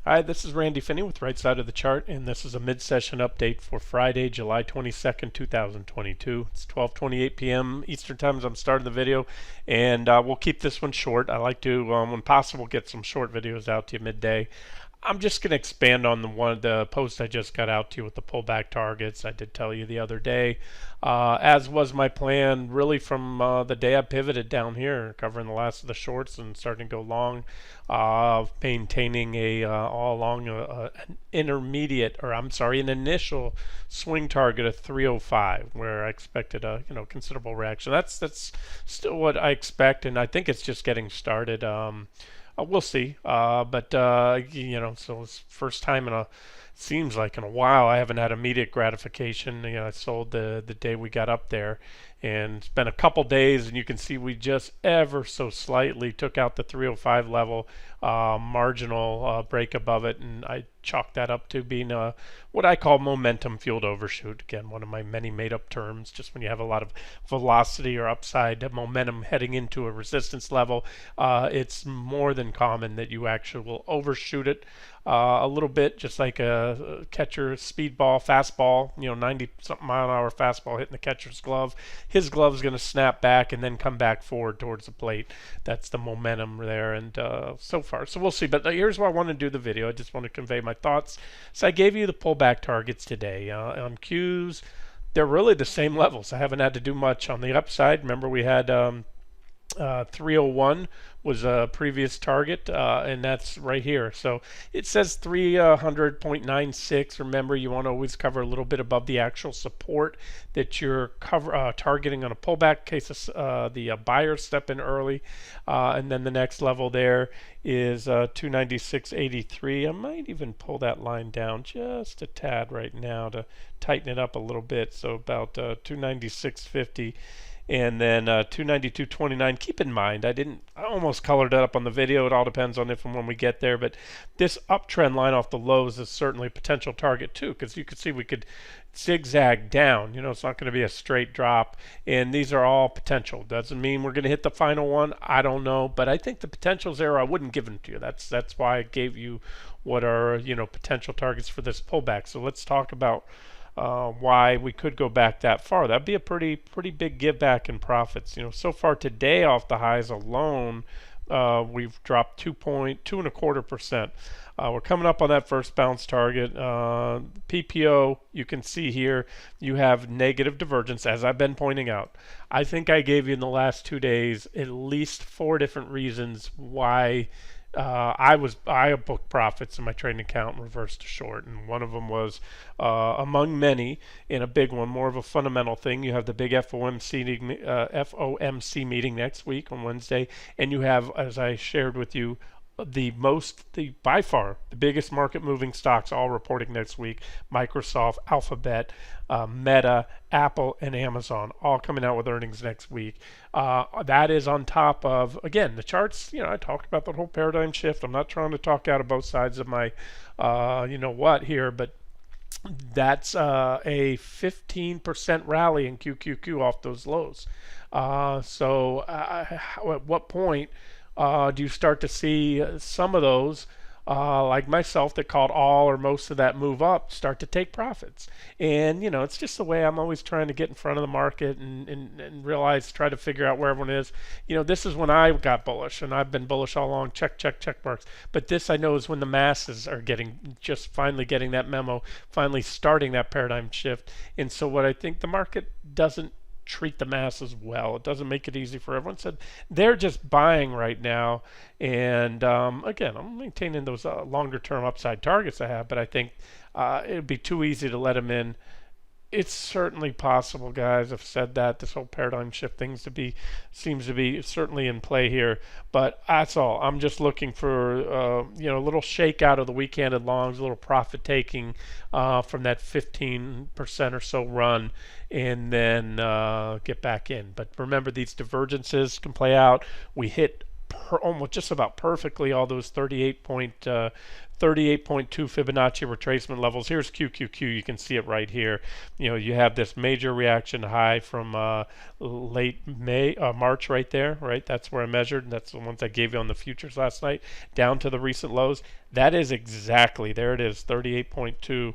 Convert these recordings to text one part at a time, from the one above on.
Hi, this is Randy Finney with Right Side of the Chart, and this is a mid-session update for Friday, July 22nd, 2022. It's 12:28 p.m. Eastern Time as I'm starting the video, and we'll keep this one short. I like to, when possible, get some short videos out to you midday. I'm just going to expand on the post I just got out to you with the pullback targets. I did tell you the other day, as was my plan, really from the day I pivoted down here, covering the last of the shorts and starting to go long, maintaining all along an intermediate, or I'm sorry, an initial swing target of 305, where I expected a considerable reaction. That's still what I expect, and I think it's just getting started. We'll see. So it's first time seems like in a while I haven't had immediate gratification. I sold the day we got up there, and it's been a couple days, and you can see we just ever so slightly took out the 305 level, marginal break above it, and I chalked that up to being what I call momentum fueled overshoot. Again, one of my many made up terms, just when you have a lot of velocity or upside momentum heading into a resistance level, it's more than common that you actually will overshoot it a little bit, just like a catcher speedball, fastball, 90 something mile an hour fastball hitting the catcher's glove. His glove is going to snap back and then come back forward towards the plate. That's the momentum there, and so far. So we'll see. But here's why I want to do the video. I just want to convey my thoughts. So I gave you the pullback targets today on Qs. They're really the same levels. I haven't had to do much on the upside. Remember, we had 301 was a previous target, and that's right here. So it says 300.96. Remember, you want to always cover a little bit above the actual support that you're targeting on a pullback in case the buyers step in early. And then the next level there is 296.83. I might even pull that line down just a tad right now to tighten it up a little bit. So about 296.50. And then 292.29. Keep in mind, I almost colored it up on the video. It all depends on if and when we get there. But this uptrend line off the lows is certainly a potential target too, because you could see we could zigzag down. It's not going to be a straight drop, and these are all potential. Doesn't mean we're going to hit the final one. I don't know, but I think the potential's there. I wouldn't give them to you. That's why I gave you what are potential targets for this pullback. So let's talk about why we could go back that far. That'd be a pretty big give back in profits. So far today off the highs alone, we've dropped 2.25%. We're coming up on that first bounce target. PPO, you can see here, you have negative divergence, as I've been pointing out. I think I gave you in the last 2 days at least 4 different reasons why I booked profits in my trading account and reversed to short, and one of them was among many, and a big one, more of a fundamental thing. You have the big FOMC meeting next week on Wednesday, and you have, as I shared with you, by far the biggest market moving stocks all reporting next week: Microsoft, Alphabet, Meta, Apple, and Amazon, all coming out with earnings next week. That is on top of, again, the charts. I talked about the whole paradigm shift. I'm not trying to talk out of both sides of my here, but that's a 15% rally in QQQ off those lows. So at what point do you start to see some of those, like myself, that called all or most of that move up, start to take profits? And it's just the way I'm always trying to get in front of the market and realize, try to figure out where everyone is. This is when I got bullish, and I've been bullish all along. Check marks. But this, I know, is when the masses are finally getting that memo, finally starting that paradigm shift. And so what I think, the market doesn't treat the masses well. It doesn't make it easy for everyone. So they're just buying right now, and again, I'm maintaining those longer term upside targets I have, but I think it would be too easy to let them in. It's certainly possible, guys. I've said that this whole paradigm shift seems to be certainly in play here, but that's all. I'm just looking for a little shake out of the weak-handed longs, a little profit taking from that 15% or so run, and then get back in. But remember, these divergences can play out. We hit almost just about perfectly all those 38.30 38.2 Fibonacci retracement levels. Here's QQQ. You can see it right here. You have this major reaction high from late March right there, right? That's where I measured. That's the ones I gave you on the futures last night, down to the recent lows. That is exactly, there it is, 38.2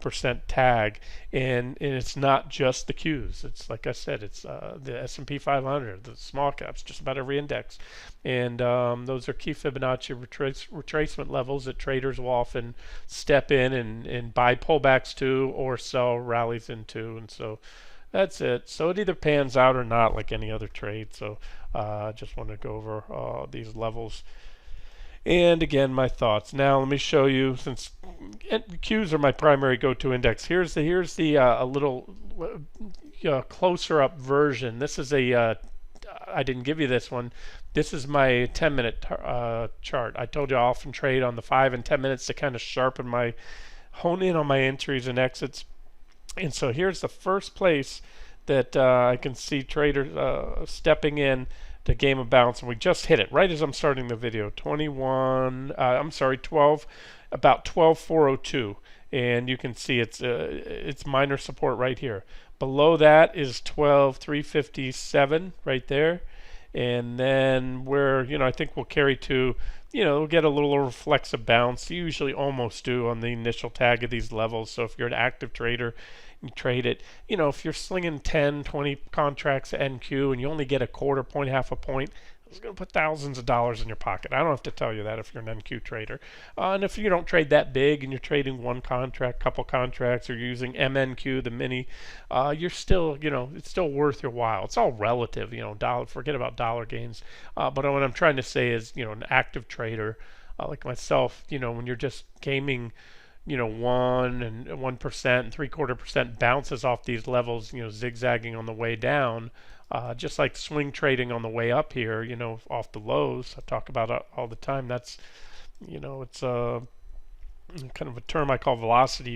percent tag, and it's not just the Qs. It's like I said, it's the S&P 500, the small caps, just about every index, and those are key Fibonacci retracement levels that traders will often step in and buy pullbacks to or sell rallies into, and so that's it. So it either pans out or not, like any other trade. So I just want to go over these levels. And again, my thoughts. Now let me show you, since Qs are my primary go-to index. Here's the a little closer up version. This is a I didn't give you this one. This is my 10-minute chart. I told you I often trade on the 5 and 10 minutes to kind of hone in on my entries and exits. And so here's the first place that I can see traders stepping in to game of bounce, and we just hit it right as I'm starting the video. 12, about 12,402, and you can see it's minor support right here. Below that is 12,357 right there, and then where I think we'll carry to, we'll get a little reflexive bounce. You usually almost do on the initial tag of these levels. So if you're an active trader, you trade it. If you're slinging 10, 20 contracts at NQ and you only get a quarter point, half a point, it's going to put thousands of dollars in your pocket. I don't have to tell you that if you're an NQ trader. And if you don't trade that big and you're trading one contract, couple contracts, or you're using MNQ, the mini, you're still, it's still worth your while. It's all relative, forget about dollar gains. But what I'm trying to say is, an active trader like myself, when you're just gaming 1% and 1% and 3/4% bounces off these levels, zigzagging on the way down, just like swing trading on the way up here, off the lows. I talk about it all the time. That's, it's kind of a term I call velocity.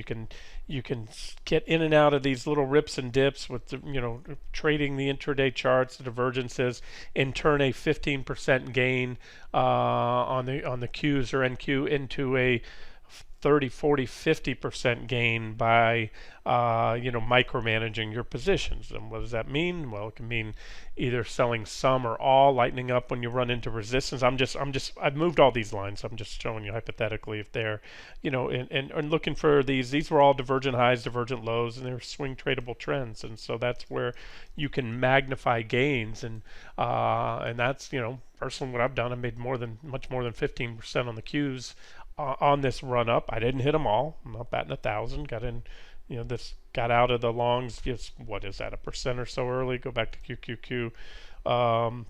You can get in and out of these little rips and dips with trading the intraday charts, the divergences, and turn a 15% gain on the Qs or NQ into a 30, 40, 50% gain by micromanaging your positions. And what does that mean? Well, it can mean either selling some or all, lightening up when you run into resistance. I've moved all these lines. I'm just showing you hypothetically if they're, and looking for these were all divergent highs, divergent lows, and they're swing tradable trends. And so that's where you can magnify gains. And that's, personally what I've done, I made much more than 15% on the Qs on this run up. I didn't hit them all. I'm not batting 1,000. Got in, got out of the longs. Just what is that, 1% or so early? Go back to QQQ,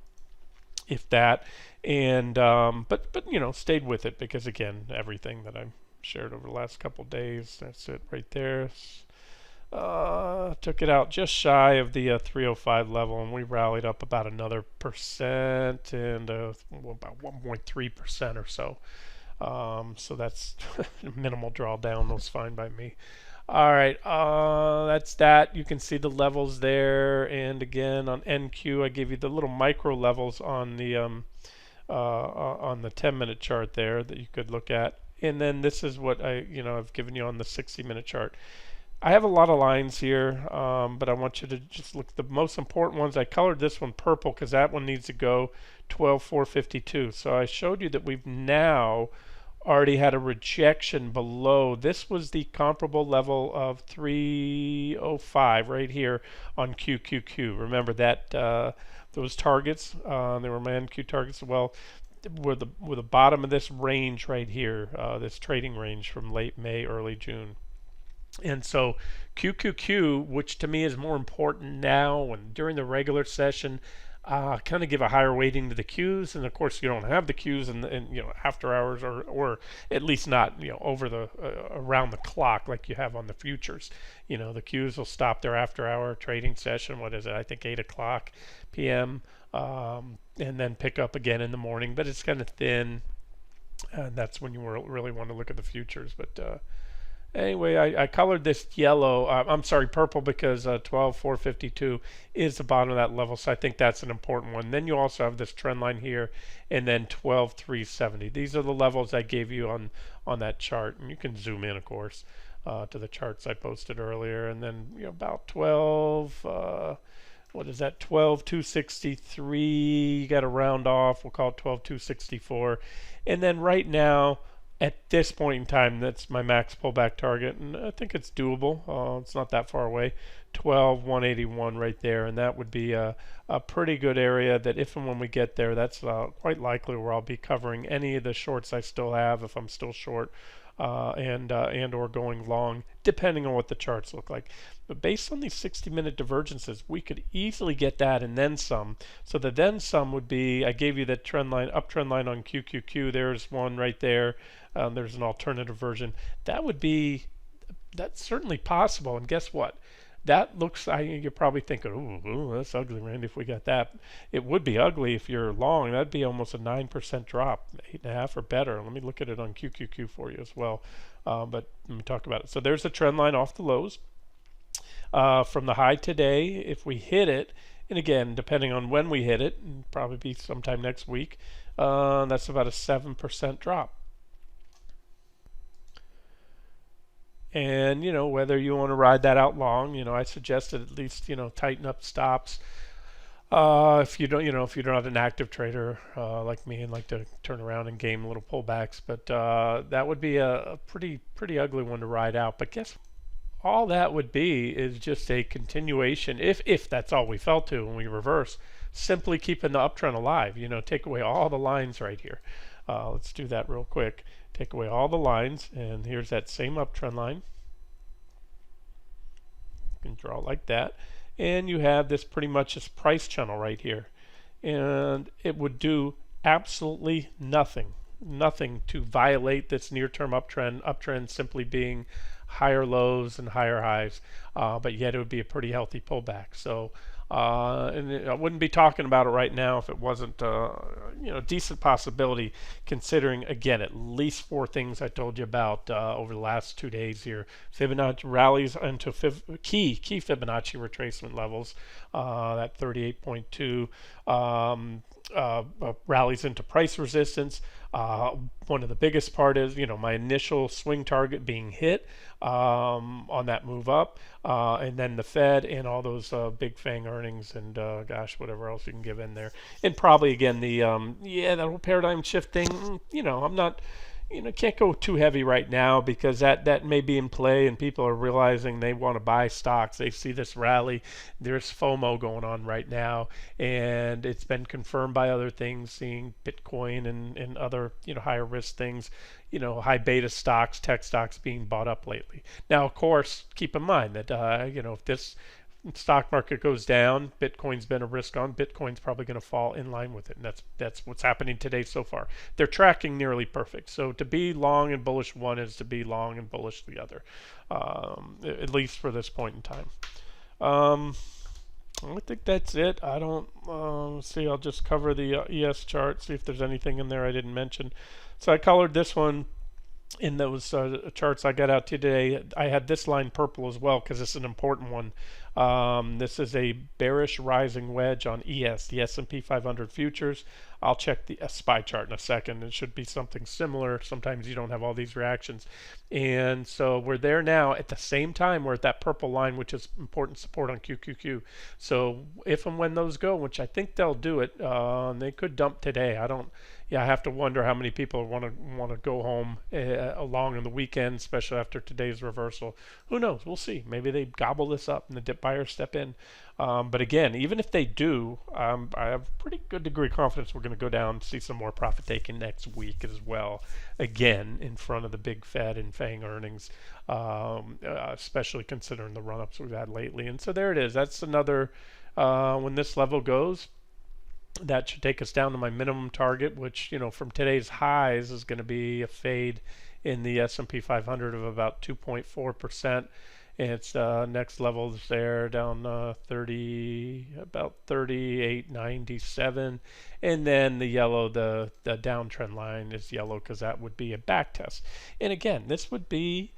if that, and but stayed with it because again, everything that I've shared over the last couple days. That's it right there. Took it out just shy of the 305 level, and we rallied up about another percent and about 1.3% or so. So that's minimal drawdown. That's fine by me. All right, that's that. You can see the levels there, and again on NQ, I gave you the little micro levels on the 10-minute chart there that you could look at. And then this is what I've given you on the 60-minute chart. I have a lot of lines here, but I want you to just look at the most important ones. I colored this one purple because that one needs to go 12,452. So I showed you that we've now already had a rejection below. This was the comparable level of 305 right here on QQQ. Remember that those targets, they were my NQ targets. Well, were the bottom of this range right here, this trading range from late May, early June. And so QQQ, which to me is more important now and during the regular session, kind of give a higher weighting to the Qs, and of course you don't have the Qs in after hours or at least not over the around the clock like you have on the futures. The Qs will stop their after hour trading session. What is it? I think 8 o'clock p.m. And then pick up again in the morning, but it's kind of thin, and that's when you really want to look at the futures. But Anyway, I colored this yellow, I'm sorry, purple, because 12,452 is the bottom of that level, so I think that's an important one. Then you also have this trend line here, and then 12,370. These are the levels I gave you on that chart, and you can zoom in, of course, to the charts I posted earlier. And then about 12. What is that? 12,263. You got to round off. We'll call it 12,264. And then right now, at this point in time, that's my max pullback target, and I think it's doable. It's not that far away. 12,181 right there, and that would be a pretty good area that if and when we get there, that's quite likely where I'll be covering any of the shorts I still have if I'm still short, and or going long, depending on what the charts look like. But based on these 60-minute divergences, we could easily get that and then some. So the then some would be, I gave you the trend line, uptrend line on QQQ. There's one right there. There's an alternative version. That's certainly possible. And guess what? That looks, you're probably thinking, ooh, that's ugly, Randy, if we got that. It would be ugly if you're long. That'd be almost a 9% drop, 8.5 or better. Let me look at it on QQQ for you as well. But let me talk about it. So there's a trend line off the lows. From the high today, if we hit it, and again, depending on when we hit it, probably be sometime next week, that's about a 7% drop. And whether you want to ride that out long, I suggested at least tighten up stops. If you don't, if you're not an active trader like me and like to turn around and game little pullbacks, but that would be a pretty ugly one to ride out. But guess all that would be is just a continuation, if that's all we fell to when we reverse, simply keeping the uptrend alive. Take away all the lines right here. Let's do that real quick. Take away all the lines, and here's that same uptrend line. You can draw it like that, and you have this pretty much this price channel right here, and it would do absolutely nothing to violate this near-term uptrend simply being higher lows and higher highs, but yet it would be a pretty healthy pullback. So and I wouldn't be talking about it right now if it wasn't decent possibility, considering again at least 4 things I told you about over the last 2 days here. Fibonacci rallies into key Fibonacci retracement levels, that 38.2, rallies into price resistance. One of the biggest part is my initial swing target being hit on that move up, and then the Fed and all those big FANG earnings and gosh, whatever else you can give in there, and probably again the that whole paradigm shift thing. I'm not. Can't go too heavy right now because that may be in play and people are realizing they want to buy stocks. They see this rally. There's FOMO going on right now, and it's been confirmed by other things, seeing Bitcoin and other higher risk things, high beta stocks, tech stocks being bought up lately. Now, of course, keep in mind that if this stock market goes down, Bitcoin's been a risk on. Bitcoin's probably going to fall in line with it, and that's what's happening today so far. They're tracking nearly perfect. So to be long and bullish one is to be long and bullish the other, at least for this point in time. I think that's it. I don't see. I'll just cover the ES chart, see if there's anything in there I didn't mention. So I colored this one. In those charts I got out today, I had this line purple as well because it's an important one. This is a bearish rising wedge on ES, the S&P 500 futures. I'll check the SPY chart in a second. It should be something similar. Sometimes you don't have all these reactions. And so we're there now. At the same time, we're at that purple line, which is important support on QQQ. So if and when those go, which I think they'll do it, they could dump today. I have to wonder how many people want to go home along on the weekend, especially after today's reversal. Who knows? We'll see. Maybe they gobble this up and the dip buyers step in. But again, even if they do, I have a pretty good degree of confidence we're going to go down and see some more profit taking next week as well. Again, in front of the big Fed and FANG earnings, especially considering the run-ups we've had lately. And so there it is. That's another, when this level goes, that should take us down to my minimum target, which from today's highs is going to be a fade in the S&P 500 of about 2.4%. And its next level is there down about 38.97, and then the yellow, the downtrend line is yellow because that would be a back test. And again, this would be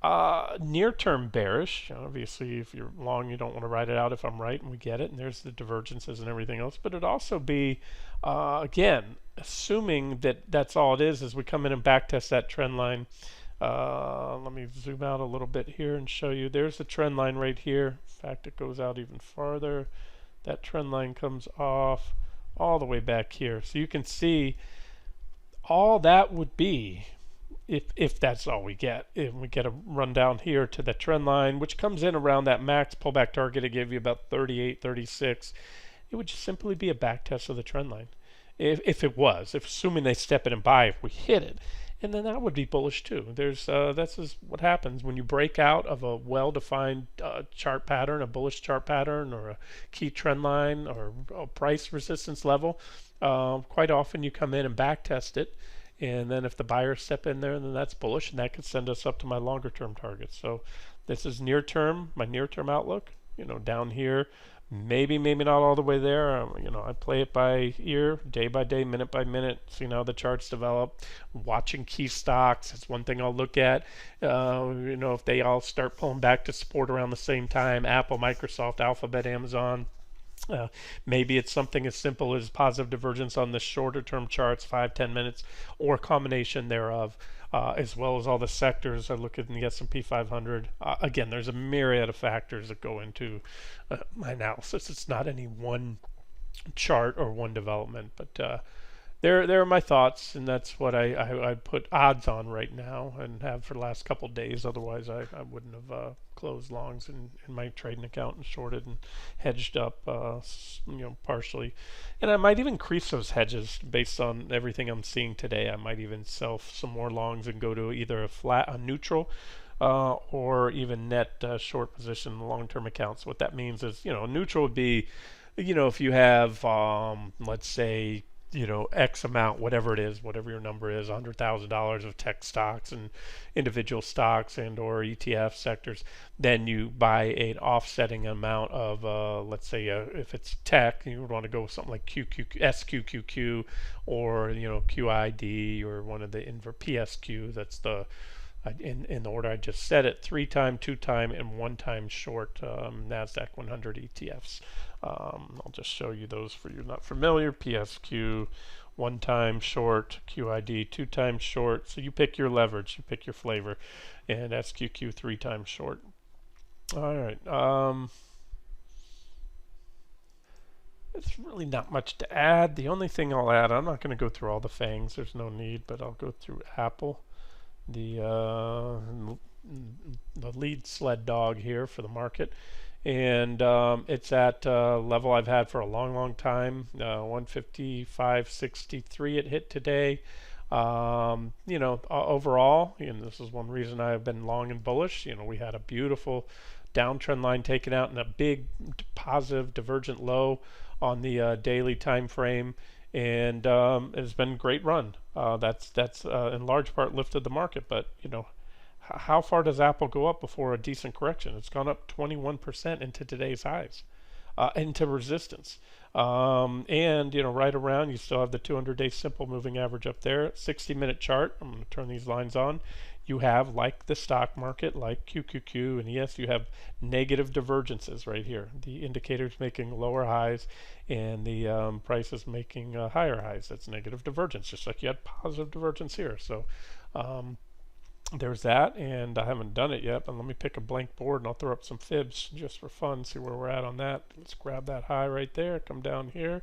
Near-term bearish. Obviously, if you're long, you don't want to ride it out if I'm right, and we get it, and there's the divergences and everything else. But it'd also be, again, assuming that that's all it is we come in and backtest that trend line. Let me zoom out a little bit here and show you. There's the trend line right here. In fact, it goes out even farther. That trend line comes off all the way back here. So you can see all that would be if that's all we get. If we get a run down here to the trend line, which comes in around that max pullback target, it gave you about 38, 36. It would just simply be a back test of the trend line. If it was, if assuming they step in and buy, if we hit it, and then that would be bullish too. That's just what happens when you break out of a well-defined chart pattern, a bullish chart pattern, or a key trend line, or a price resistance level. Quite often you come in and back test it, and then if the buyers step in there, then that's bullish, and that could send us up to my longer-term targets. So this is near-term, my near-term outlook. Down here, maybe not all the way there. I play it by ear, day by day, minute by minute, seeing how the charts develop. Watching key stocks, that's one thing I'll look at. If they all start pulling back to support around the same time, Apple, Microsoft, Alphabet, Amazon. Maybe it's something as simple as positive divergence on the shorter term charts, 5-10 minutes, or a combination thereof, as well as all the sectors. I look at the S&P 500. Again, there's a myriad of factors that go into my analysis. It's not any one chart or one development, but there are my thoughts, and that's what I put odds on right now and have for the last couple of days. Otherwise, I wouldn't have closed longs in my trading account and shorted and hedged up, partially. And I might even increase those hedges based on everything I'm seeing today. I might even sell some more longs and go to either a neutral, or even net short position in the long-term accounts. What that means is, neutral would be, if you have, let's say, X amount, whatever it is, whatever your number is, $100,000 of tech stocks and individual stocks and or ETF sectors, then you buy an offsetting amount of, let's say, if it's tech, you would want to go with something like SQQQ or, QID or one of the PSQ. That's the in the order I just said it, 3-time, 2-time, and 1-time short NASDAQ 100 ETFs. I'll just show you those for you not familiar. PSQ, 1-time short, QID, 2-time short. So you pick your leverage, you pick your flavor, and SQQ, 3-time short. All right. It's really not much to add. The only thing I'll add, I'm not going to go through all the fangs. There's no need, but I'll go through Apple. The lead sled dog here for the market, and it's at a level I've had for a long time. 155.63 it hit today. Overall, and this is one reason I've been long and bullish. We had a beautiful downtrend line taken out and a big positive divergent low on the daily time frame. And it's been a great run. That's in large part lifted the market. But how far does Apple go up before a decent correction? It's gone up 21% into today's highs, into resistance. And right around, you still have the 200-day simple moving average up there. 60-minute chart. I'm going to turn these lines on. You have, like the stock market, like QQQ and ES, you have negative divergences right here. The indicator's making lower highs, and the price is making higher highs. That's negative divergence, just like you had positive divergence here. So there's that, and I haven't done it yet, but let me pick a blank board, and I'll throw up some fibs just for fun, see where we're at on that. Let's grab that high right there, come down here.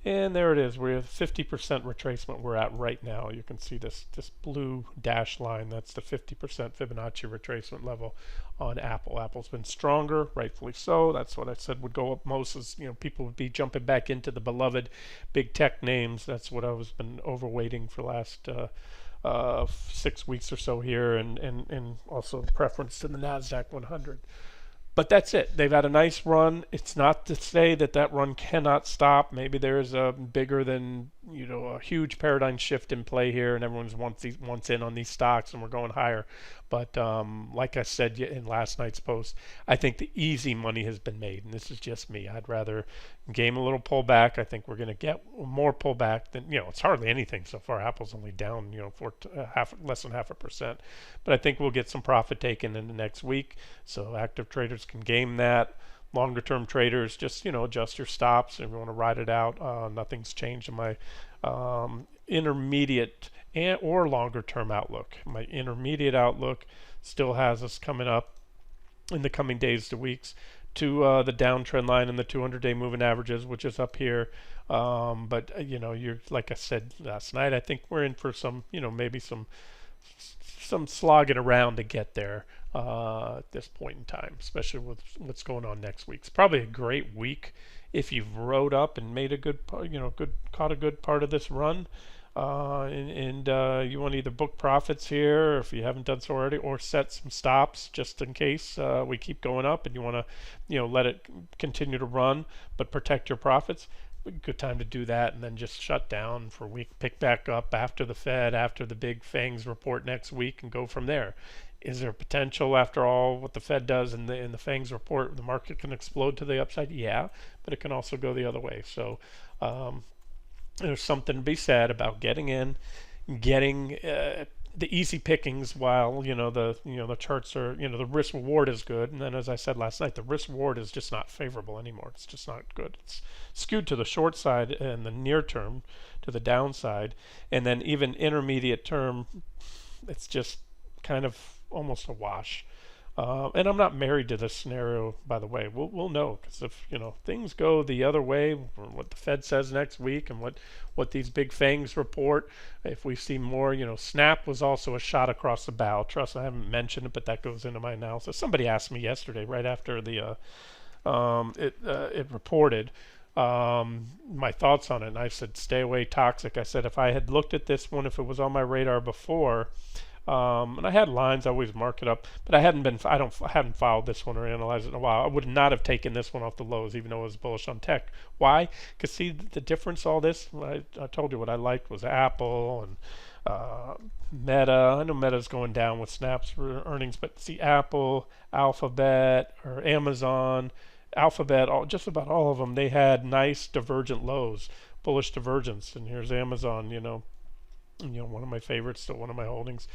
And there it is. We're at 50% retracement we're at right now. You can see this blue dash line. That's the 50% Fibonacci retracement level on Apple. Apple's been stronger, rightfully so. That's what I said would go up most, is people would be jumping back into the beloved big tech names. That's what I was been overweighting for the last 6 weeks or so here, and also preference to the NASDAQ 100. But that's it. They've had a nice run. It's not to say that that run cannot stop. Maybe there's a bigger than a huge paradigm shift in play here, and everyone's wants in on these stocks, and we're going higher. But like I said in last night's post, I think the easy money has been made, and this is just me. I'd rather game a little pullback. I think we're going to get more pullback than it's hardly anything so far. Apple's only down for less than 0.5%, but I think we'll get some profit taken in the next week. So active traders can game that. Longer term traders, just adjust your stops if you want to ride it out. Nothing's changed in my intermediate or longer term outlook. My intermediate outlook still has us coming up in the coming days to weeks to the downtrend line in the 200-day moving averages, which is up here. But you're like I said last night. I think we're in for some, maybe some slogging around to get there at this point in time, especially with what's going on next week. It's probably a great week if you've rode up and made a good, caught a good part of this run. And you want to either book profits here, or if you haven't done so already, or set some stops just in case we keep going up and you want to, let it continue to run, but protect your profits. Good time to do that, and then just shut down for a week, pick back up after the Fed, after the big FANGs report next week, and go from there. Is there potential after all what the Fed does in the FANGs report, the market can explode to the upside? Yeah, but it can also go the other way. So there's something to be said about getting in, getting the easy pickings while the charts are the risk reward is good, and then as I said last night, the risk reward is just not favorable anymore. It's just not good. It's skewed to the short side and the near term to the downside, and then even intermediate term, it's just kind of almost a wash. And I'm not married to this scenario, by the way. We'll know, because if things go the other way, what the Fed says next week, and what these big FANGs report, if we see more, Snap was also a shot across the bow. Trust, I haven't mentioned it, but that goes into my analysis. Somebody asked me yesterday, right after the it reported, my thoughts on it, and I said stay away, toxic. I said if I had looked at this one, if it was on my radar before. And I had lines, I always mark it up, but I hadn't followed this one or analyzed it in a while. I would not have taken this one off the lows, even though it was bullish on tech. Why? Because see the difference, all this, I told you what I liked was Apple and Meta. I know Meta's going down with Snap's earnings, but see Apple, Alphabet, or Amazon, Alphabet, just about all of them, they had nice divergent lows, bullish divergence. And here's Amazon, one of my favorites, still one of my holdings,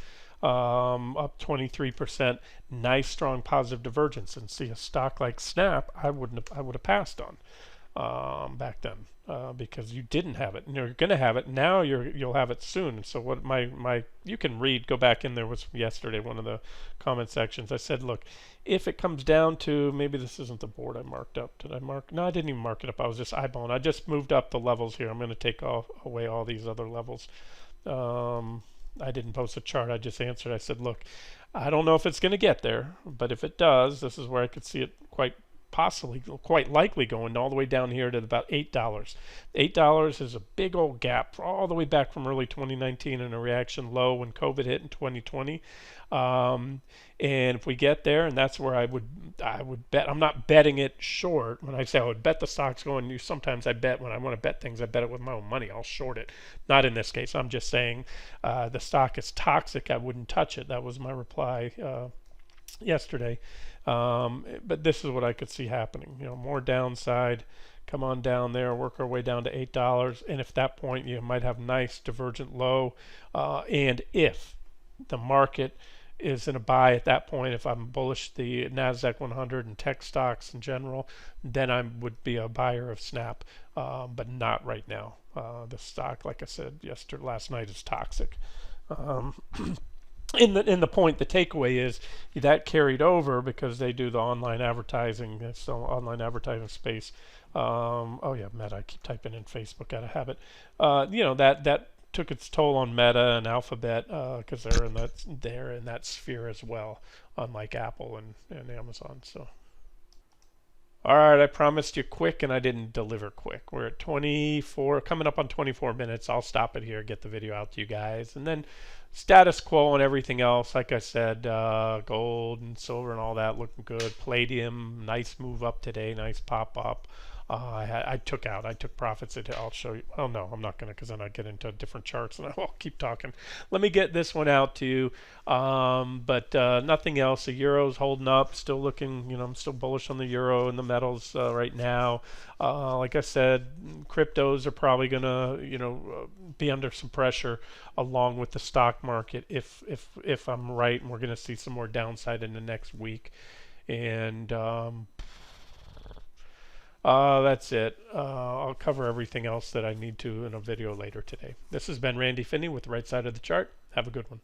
up 23%, nice strong positive divergence. And see a stock like Snap, I would have passed on back then because you didn't have it, and you're going to have it now. You'll have it soon. And so what you can read, go back in there, was yesterday, one of the comment sections. I said, look, if it comes down to, maybe this isn't the board I marked up. Did I mark? No, I didn't even mark it up. I was just eyeballing. I just moved up the levels here. I'm going to take away all these other levels. I didn't post a chart. I just answered. I said, look, I don't know if it's going to get there, but if it does, this is where I could see it quite likely going all the way down here to about $8. $8 is a big old gap all the way back from early 2019 and a reaction low when COVID hit in 2020. And if we get there, and that's where I would bet. I'm not betting it short. When I say I would bet the stock's going, sometimes I bet when I want to bet things, I bet it with my own money. I'll short it. Not in this case. I'm just saying the stock is toxic. I wouldn't touch it. That was my reply yesterday. But this is what I could see happening. More downside. Come on down there, work our way down to $8, and if that point you might have nice divergent low, and if the market is in a buy at that point, if I'm bullish the NASDAQ 100 and tech stocks in general, then I would be a buyer of Snap, but not right now. The stock, like I said last night, is toxic. In the point, the takeaway is that carried over because they do the online advertising. It's the online advertising space. Oh yeah, Meta. I keep typing in Facebook out of habit. That took its toll on Meta and Alphabet because they're in that sphere as well, unlike Apple and Amazon. So. All right, I promised you quick, and I didn't deliver quick. We're at 24, coming up on 24 minutes. I'll stop it here, get the video out to you guys, and then status quo and everything else. Like I said, gold and silver and all that looking good. Palladium, nice move up today, nice pop up. I took profits. I'll show you. Oh no, I'm not gonna, because then I get into different charts and I'll keep talking. Let me get this one out to you. But nothing else. The euro's holding up, still looking. I'm still bullish on the euro and the metals right now. Like I said, cryptos are probably gonna be under some pressure along with the stock market if I'm right, and we're gonna see some more downside in the next week. And that's it. I'll cover everything else that I need to in a video later today. This has been Randy Finney with the Right Side of the Chart. Have a good one.